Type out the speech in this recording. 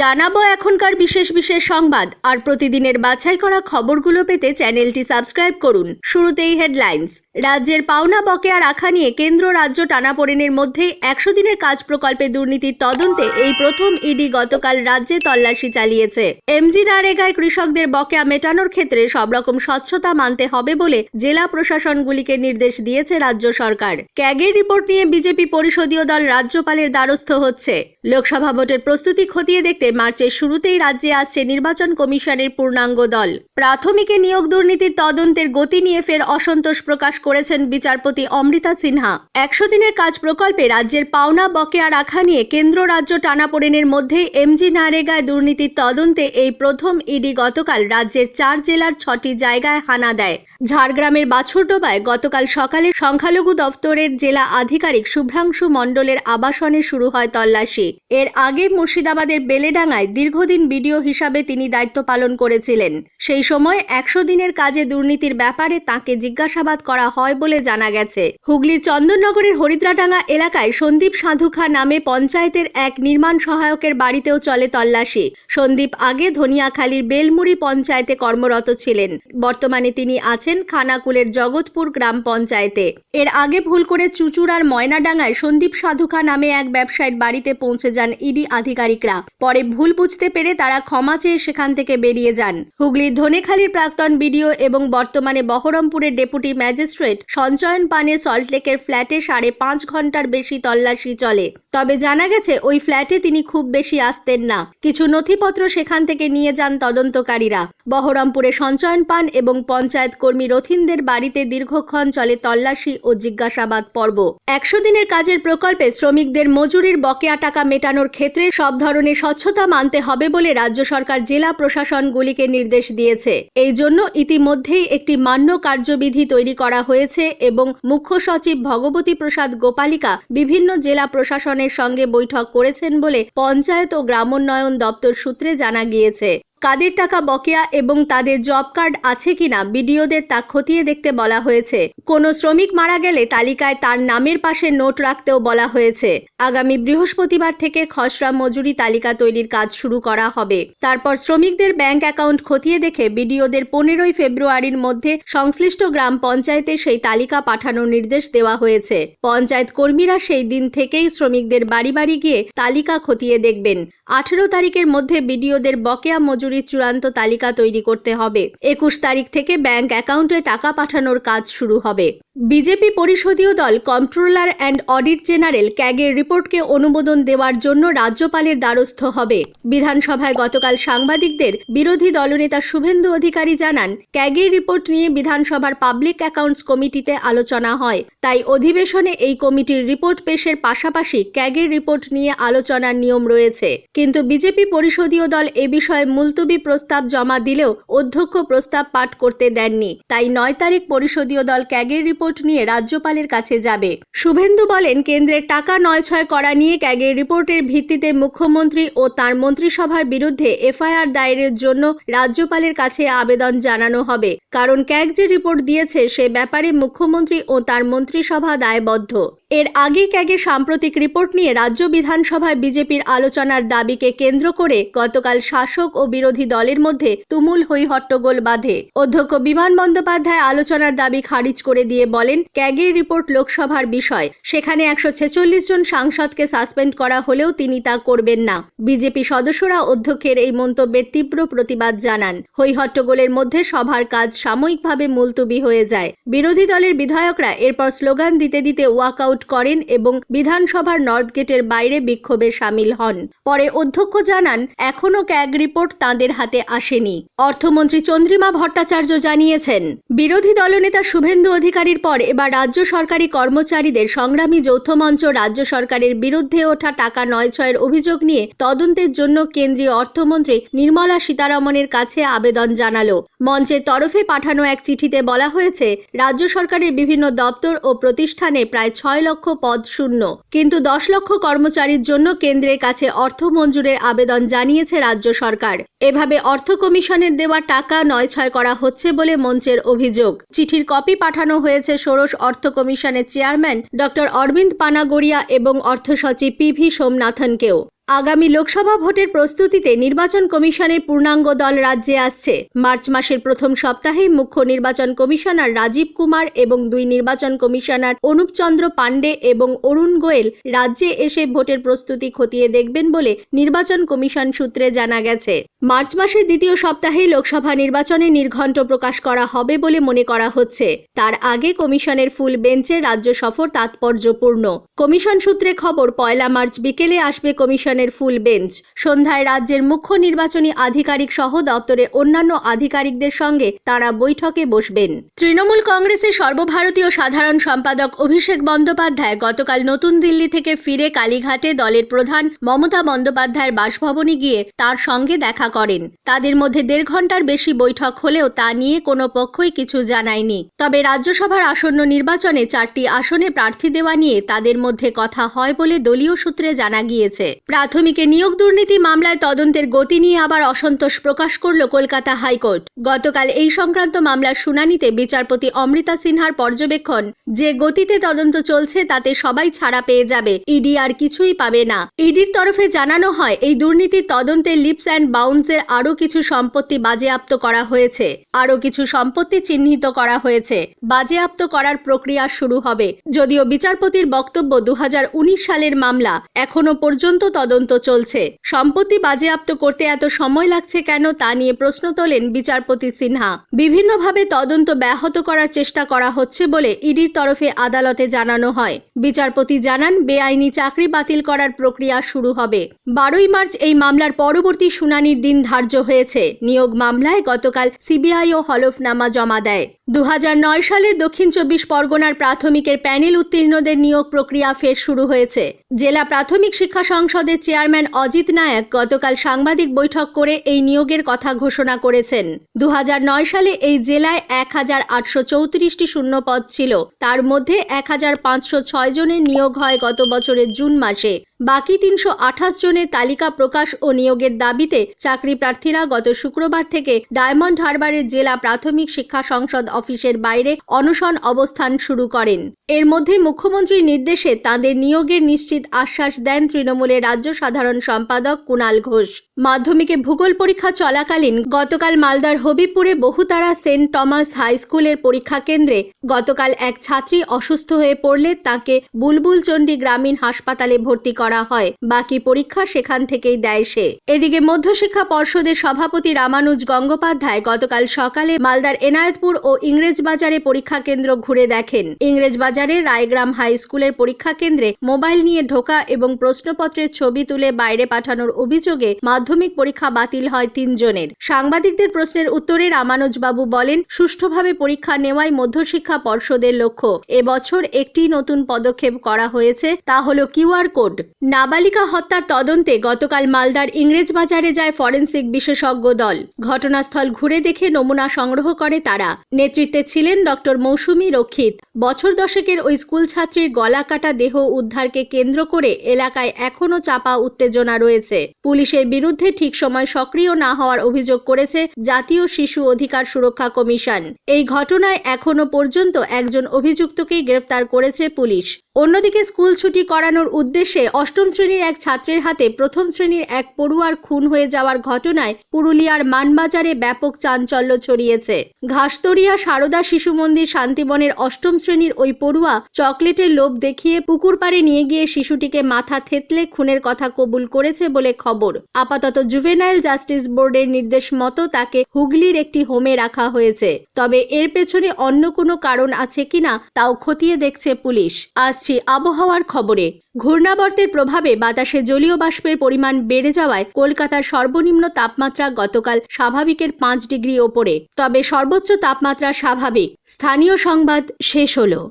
জানাবো এখনকার বিশেষ বিশেষ সংবাদ আর প্রতিদিনের বাছাই করা খবরগুলো পেতে চ্যানেলটি সাবস্ক্রাইব করুন। শুরুতেই হেডলাইন্স। রাজ্যের পাওনা বকেয়া রাখা নিয়ে কেন্দ্র রাজ্য টানাপোড়েনের মধ্যে 100 দিনের কাজ প্রকল্পে দুর্নীতির তদন্তে এই প্রথম ইডি গতকাল রাজ্যে তল্লাশি চালিয়েছে। এমজি নারেগায় কৃষকদের বকেয়া মেটানোর ক্ষেত্রে সব রকম স্বচ্ছতা মানতে হবে বলে জেলা প্রশাসনগুলিকে নির্দেশ দিয়েছে রাজ্য সরকার। ক্যাগের রিপোর্ট নিয়ে বিজেপি পরিষদীয় দল রাজ্যপালের দ্বারস্থ হচ্ছে। লোকসভা ভোটের প্রস্তুতি খতিয়ে দেখতে মার্চের শুরুতেই রাজ্যে আসছে নির্বাচন কমিশনের পূর্ণাঙ্গ দল। প্রাথমিকে নিয়োগ দুর্নীতির তদন্তের গতি নিয়ে ফের অসন্তোষ প্রকাশ করেছেন বিচারপতি অমৃতা সিনহা। 100 দিনের কাজ প্রকল্পে রাজ্যের পাওনা বকেয়া রাখা নিয়ে কেন্দ্র রাজ্য টানাপোড়েনের মধ্যে এমজি নারেগায় দুর্নীতির তদন্তে এই প্রথম ইডি গতকাল রাজ্যের 4 জেলার 6টি জায়গায় হানা দেয়। ঝাড়গ্রামের বাছুরডোবায় গতকাল সকালে সংখ্যালঘু দফতরের জেলা আধিকারিক শুভ্রাংশু মণ্ডলের আবাসনে শুরু হয় তল্লাশি। এর আগে মুর্শিদাবাদের বেলেডাঙ্গায় দীর্ঘদিন বিডিও হিসাবে তিনি দায়িত্ব পালন করেছিলেন। সেই সময় 100 দিনের কাজে দুর্নীতির ব্যাপারে তাকে জিজ্ঞাসাবাদ করা হয় বলে জানা গেছে। হুগলির চন্দননগরের হরিদ্রাডাঙ্গা এলাকায় সন্দীপ সাধুখা নামে পঞ্চায়েতের এক নির্মাণ সহায়কের বাড়িতেও চলে তল্লাশি। সন্দীপ আগে ধনিয়াখালীর বেলমুড়ি পঞ্চায়েতে কর্মরত ছিলেন। বর্তমানে তিনি আছেন খানাকুলের জগৎপুর গ্রাম পঞ্চায়েতে। এর আগে ভুল করে চুচুড়ার ময়নাডাঙ্গায় সন্দীপ সাধুখা নামে এক ব্যবসায়ীর বাড়িতে পৌঁছে যান ইডি আধিকারিকরা। পরে ভুল বুঝতে পেরে তারা ক্ষমা চেয়ে সেখান থেকে বেরিয়ে যান। হুগলির ধনেখালীর প্রাক্তন বিডিও এবং বর্তমানে বহরমপুরের ডেপুটি ম্যাজিস্ট্রেট সঞ্চয়ন পানের সল্টলেকের ফ্ল্যাটে 5.5 ঘন্টার বেশি তল্লাশি চলে। তবে জানা গেছে ওই ফ্ল্যাটে তিনি খুব বেশি আসতেন না। কিছু নথিপত্র সেখান থেকে নিয়ে যান তদন্তকারীরা। বহরমপুরে সঞ্চয়ন পান এবং পঞ্চায়েত কর্মী রথিনদের বাড়িতে দীর্ঘক্ষণ চলে তল্লাশি ও জিজ্ঞাসাবাদ পর্ব। 100 দিনের কাজের প্রকল্পে শ্রমিকদের মজুরির বকেয়া টাকা মেটানোর ক্ষেত্রে সব ধরনের স্বচ্ছতা মানতে হবে বলে রাজ্য সরকার জেলা প্রশাসনগুলিকে নির্দেশ দিয়েছে। এই জন্য ইতিমধ্যেই একটি মান্য কার্যবিধি তৈরি করা হয়েছে এবং মুখ্য সচিব ভগবতী প্রসাদ গোপালিকা বিভিন্ন জেলা প্রশাসনের সঙ্গে বৈঠক করেছেন বলে পঞ্চায়েত ও গ্রামোন্নয়ন দপ্তর সূত্রে জানা গিয়েছে। কাদের টাকা বকেয়া এবং তাদের জব কার্ড আছে কিনা বিডিওদের তা খতিয়ে দেখতে বলা হয়েছে। কোনো শ্রমিক মারা গেলে তালিকায় তার নামের পাশে নোট রাখতেও বলা হয়েছে। আগামী বৃহস্পতিবার থেকে খসড়া মজুরি তালিকা তৈরির কাজ শুরু করা হবে। তারপর শ্রমিকদের ব্যাংক অ্যাকাউন্ট খতিয়ে দেখে বিডিওদের 15 ফেব্রুয়ারির মধ্যে সংশ্লিষ্ট গ্রাম পঞ্চায়েতে সেই তালিকা পাঠানোর নির্দেশ দেওয়া হয়েছে। পঞ্চায়েত কর্মীরা সেই দিন থেকেই শ্রমিকদের বাড়ি বাড়ি গিয়ে তালিকা খতিয়ে দেখবেন। 18 তারিখের মধ্যে বিডিওদের বকেয়া মজুরির চূড়ান্ত তালিকা তৈরি করতে হবে। 21 তারিখ থেকে ব্যাংক অ্যাকাউন্টে টাকা পাঠানোর কাজ শুরু হবে। বিজেপি পরিষদীয় দল কন্ট্রোলার অ্যান্ড অডিট জেনারেল ক্যাগের রিপোর্টকে অনুমোদন দেওয়ার জন্য রাজ্যপালের দ্বারস্থ হবে। বিধানসভায় গতকাল সাংবাদিকদের বিরোধী দলনেতা শুভেন্দু অধিকারী জানান, ক্যাগের রিপোর্ট নিয়ে বিধানসভার পাবলিক অ্যাকাউন্টস কমিটিতে আলোচনা হয়। তাই অধিবেশনে এই কমিটির রিপোর্ট পেশের পাশাপাশি ক্যাগের রিপোর্ট নিয়ে আলোচনার নিয়ম রয়েছে। কিন্তু বিজেপি পরিষদীয় দল এ বিষয়ে মুলতবি প্রস্তাব জমা দিলেও অধ্যক্ষ প্রস্তাব পাঠ করতে দেননি। তাই 9 তারিখ পরিষদীয় দল ক্যাগের রিপোর্ট নিয়ে রাজ্যপালের কাছে যাবে। শুভেন্দু বলেন, কেন্দ্রের টাকা নয়-ছয় করা নিয়ে ক্যাগের রিপোর্টের ভিত্তিতে মুখ্যমন্ত্রী ও তার মন্ত্রিসভার বিরুদ্ধে এফআইআর দায়েরের জন্য রাজ্যপালের কাছে আবেদন জানানো হবে। কারণ ক্যাগ যে রিপোর্ট দিয়েছে সে ব্যাপারে মুখ্যমন্ত্রী ও তার মন্ত্রিসভা দায়বদ্ধ। এর আগে ক্যাগের সাম্প্রতিক রিপোর্ট নিয়ে রাজ্য বিধানসভায় বিজেপির আলোচনার দাবিকে কেন্দ্র করে গতকাল শাসক ও বিরোধী দলের মধ্যে তুমুল হইহট্টগোল বাধে। অধ্যক্ষ বিমান বন্দ্যোপাধ্যায় আলোচনার দাবি খারিজ করে দিয়ে বলেন, ক্যাগের রিপোর্ট লোকসভার বিষয়। সেখানে 146 জন সাংসদকে সাসপেন্ড করা হলেও তিনি তা করবেন না। বিজেপি সদস্যরা অধ্যক্ষের এই মন্তব্যের তীব্র প্রতিবাদ জানান। হইহট্টগোলের মধ্যে সভার কাজ সাময়িকভাবে মুলতবি হয়ে যায়। বিরোধী দলের বিধায়করা এরপর স্লোগান দিতে দিতে ওয়াকআউট করেন এবং বিধানসভার নর্থ গেটের বাইরে বিক্ষোভে সামিল হন। পরে অধ্যক্ষ জানান, এখনো ক্যাগ রিপোর্ট তাঁদের হাতে আসেনি। অর্থমন্ত্রী চন্দ্রিমা ভট্টাচার্য জানিয়েছেন, বিরোধী দলনেতা শুভেন্দু অধিকারীর পর এবার রাজ্য সরকারি কর্মচারীদের সংগ্রামী যৌথ মঞ্চ রাজ্য সরকারের বিরুদ্ধে ওঠা টাকা নয়-ছয়ের অভিযোগ নিয়ে তদন্তের জন্য কেন্দ্রীয় অর্থমন্ত্রী নির্মলা সীতারমণের কাছে আবেদন জানালো। মঞ্চের তরফে পাঠানো এক চিঠিতে বলা হয়েছে, রাজ্য সরকারের বিভিন্ন দপ্তর ও প্রতিষ্ঠানে প্রায় 6 লক্ষ পদ শূন্য, কিন্তু 10 লক্ষ কর্মচারীর জন্য কেন্দ্রের কাছে অর্থ মঞ্জুরের আবেদন জানিয়েছে রাজ্য সরকার। এভাবে অর্থ কমিশনের দেওয়া টাকা নয়-ছয় করা হচ্ছে বলে মঞ্চের অভিযোগ। চিঠির কপি পাঠানো হয়েছে ষোড়শ অর্থ কমিশনের চেয়ারম্যান ডক্টর অরবিন্দ পানাগড়িয়া এবং অর্থ সচিব পিভি সোমনাথনকেও। আগামী লোকসভা ভোটের প্রস্তুতিতে নির্বাচন কমিশনের পূর্ণাঙ্গ দল রাজ্যে আসছে। মার্চ মাসের প্রথম সপ্তাহে মুখ্য নির্বাচন কমিশনার রাজীব কুমার এবং দুই নির্বাচন কমিশনার অনুপ চন্দ্র পাণ্ডে এবং অরুণ গোয়েল রাজ্যে এসে ভোটের প্রস্তুতি খতিয়ে দেখবেন বলে নির্বাচন কমিশন সূত্রে জানা গেছে। মার্চ মাসের দ্বিতীয় সপ্তাহে লোকসভা নির্বাচনে নির্ঘণ্ট প্রকাশ করা হবে বলে মনে করা হচ্ছে। তার আগে কমিশনের ফুল বেঞ্চের রাজ্য সফর তাৎপর্যপূর্ণ। কমিশন সূত্রে খবর, 1 মার্চ বিকেলে আসবে কমিশনের ফুল বেঞ্চ। সন্ধ্যায় রাজ্যের মুখ্য নির্বাচনী আধিকারিক সহ দপ্তরের অন্যান্য আধিকারিকদের সঙ্গে তারা বৈঠকে বসবেন। তৃণমূল কংগ্রেসের সর্বভারতীয় সাধারণ সম্পাদক অভিষেক বন্দ্যোপাধ্যায় গতকাল নতুন দিল্লি থেকে ফিরে কালীঘাটে দলের প্রধান মমতা বন্দ্যোপাধ্যায়ের বাসভবনে গিয়ে তার সঙ্গে দেখা করেন। তাদের মধ্যে 1.5 ঘন্টার বেশি বৈঠক হলেও তা নিয়ে কোনো পক্ষই কিছু জানায়নি। তবে রাজ্যসভার আসন্ন নির্বাচনে 4টি আসনে প্রার্থী দেওয়া নিয়ে তাদের মধ্যে কথা হয় বলে দলীয় সূত্রে জানা গিয়েছে। প্রাথমিকে নিয়োগ দুর্নীতি মামলায় তদন্তের গতি নিয়ে আবার অসন্তোষ প্রকাশ করল কলকাতা হাইকোর্ট। গতকাল এই সংক্রান্ত মামলার শুনানিতে বিচারপতি অমৃতা সিনহার পর্যবেক্ষণ, যে গতিতে তদন্ত চলছে তাতে সবাই ছাড়া পেয়ে যাবে, ইডি আর কিছুই পাবে না। ইডির তরফে জানানো হয়, এই দুর্নীতির তদন্তে লিপস অ্যান্ড বাউন্সের আরও কিছু সম্পত্তি বাজেয়াপ্ত করা হয়েছে। আরও কিছু সম্পত্তি চিহ্নিত করা হয়েছে। বাজেয়াপ্ত করার প্রক্রিয়া শুরু হবে। যদিও বিচারপতির বক্তব্য, 2019 সালের মামলা, এখনো পর্যন্ত তদন্ত চলছে। সম্পত্তি বাজেয়াপ্ত করতে এত সময় লাগছে কেন তা নিয়ে প্রশ্ন তোলেন বিচারপতি সিনহা। বিভিন্নভাবে তদন্ত ব্যাহত করার চেষ্টা করা হচ্ছে বলে ইডির তরফে আদালতে জানানো হয়। বিচারপতি জানান, বেআইনি চাকরি বাতিল করার প্রক্রিয়া শুরু হবে। 12 মার্চ এই মামলার পরবর্তী শুনানির দিন ধার্য হয়েছে। নিয়োগ মামলায় গতকাল সিবিআইও হলফনামা জমা দেয়। 2009 সালে দক্ষিণ 24 পরগনার প্রাথমিকের প্যানেল উত্তীর্ণদের নিয়োগ প্রক্রিয়া ফের শুরু হয়েছে। জেলা প্রাথমিক শিক্ষা সংসদের চেয়ারম্যান অজিত নায়ক গতকাল সাংবাদিক বৈঠক করে এই নিয়োগের কথা ঘোষণা করেছেন। 2009 সালে এই জেলায় 1834টি শূন্যপদ ছিল। তার মধ্যে 1506 জনের নিয়োগ হয় গত বছরের জুন মাসে। বাকি 328 জনের তালিকা প্রকাশ ও নিয়োগের দাবিতে চাকরি প্রার্থীরা গত শুক্রবার থেকে ডায়মন্ড হারবারের জেলা প্রাথমিক শিক্ষা সংসদ অফিসের বাইরে অনশন অবস্থান শুরু করেন। এর মধ্যে মুখ্যমন্ত্রীর নির্দেশে তাদের নিয়োগের নিশ্চিত আশ্বাস দেন তৃণমূলের রাজ্য সাধারণ সম্পাদক কুণাল ঘোষ। মাধ্যমিকে ভূগোল পরীক্ষা চলাকালীন গতকাল মালদার হবিবপুরে বহুতারা সেন্ট টমাস হাই স্কুলের পরীক্ষা কেন্দ্রে গতকাল এক ছাত্রী অসুস্থ হয়ে পড়লে তাকে বুলবুলচণ্ডী গ্রামীণ হাসপাতালে ভর্তি করা হয়। বাকি পরীক্ষা সেখান থেকেই দেয় সে। এদিকে মধ্যশিক্ষা পর্ষদের সভাপতি রামানুজ গঙ্গোপাধ্যায় গতকাল সকালে মালদার এনায়েতপুর ও ইংরেজবাজারে পরীক্ষা কেন্দ্র ঘুরে দেখেন। ইংরেজবাজারের রায়গ্রাম হাই স্কুলের পরীক্ষা কেন্দ্রে মোবাইল নিয়ে ঢোকা এবং প্রশ্নপত্রের ছবি তুলে বাইরে পাঠানোর অভিযোগে মাধ্যমিক পরীক্ষা বাতিল হয় 3 জনের। সাংবাদিকদের প্রশ্নের উত্তরে রামানুজবাবু বলেন, সুষ্ঠুভাবে পরীক্ষা নেওয়াই মধ্যশিক্ষা পর্ষদের লক্ষ্য। এবছর একটি নতুন পদক্ষেপ করা হয়েছে, তা হলো কিউআর কোড। নাবালিকা হত্যার তদন্তে গতকাল মালদার ইংরেজবাজারে যায় ফরেনসিক বিশেষজ্ঞ দল। ঘটনাস্থল ঘুরে দেখে নমুনা সংগ্রহ করে তারা। নেতৃত্বে ছিলেন ডক্টর মৌসুমী রক্ষিত। বছর দশেকের ওই স্কুল ছাত্রীর গলা কাটা দেহ উদ্ধারকে কেন্দ্র করে এলাকায় এখনো চাপা উত্তেজনা রয়েছে। পুলিশের বিরুদ্ধে ঠিক সময় সক্রিয় না হওয়ার অভিযোগ করেছে জাতীয় শিশু অধিকার সুরক্ষা কমিশন। এই ঘটনায় এখনো পর্যন্ত একজন অভিযুক্তকেই গ্রেফতার করেছে পুলিশ। অন্যদিকে স্কুল ছুটি করানোর উদ্দেশ্যে 8ম শ্রেণীর এক ছাত্রের হাতে 1ম শ্রেণীর এক পড়ুয়ার খুন হয়ে যাওয়ার ঘটনায় পুরুলিয়ার মানবাজারে ব্যাপক চাঞ্চল্য ছড়িয়েছে। ঘাসতরিয়া সারদা শিশু মন্দির শান্তিবনের 8ম শ্রেণীর ওই পড়ুয়া চকলেটের লোভ দেখিয়ে পুকুর পাড়ে নিয়ে গিয়ে শিশুটিকে মাথা থেতলে খুনের কথা কবুল করেছে বলে খবর। আপাতত জুভেনাইল জাস্টিস বোর্ডের নির্দেশ মতো তাকে হুগলির একটি হোমে রাখা হয়েছে। তবে এর পেছনে অন্য কোনো কারণ আছে কিনা তাও খতিয়ে দেখছে পুলিশ। আসছি আবহাওয়ার খবরে। ঘূর্ণাবর্তের প্রভাবে বাতাসে জলীয় বাষ্পের পরিমাণ বেড়ে যাওয়ায় কলকাতার সর্বনিম্ন তাপমাত্রা গতকাল স্বাভাবিকের 5 ডিগ্রি ওপরে। তবে সর্বোচ্চ তাপমাত্রা স্বাভাবিক। স্থানীয় সংবাদ শেষ হলো।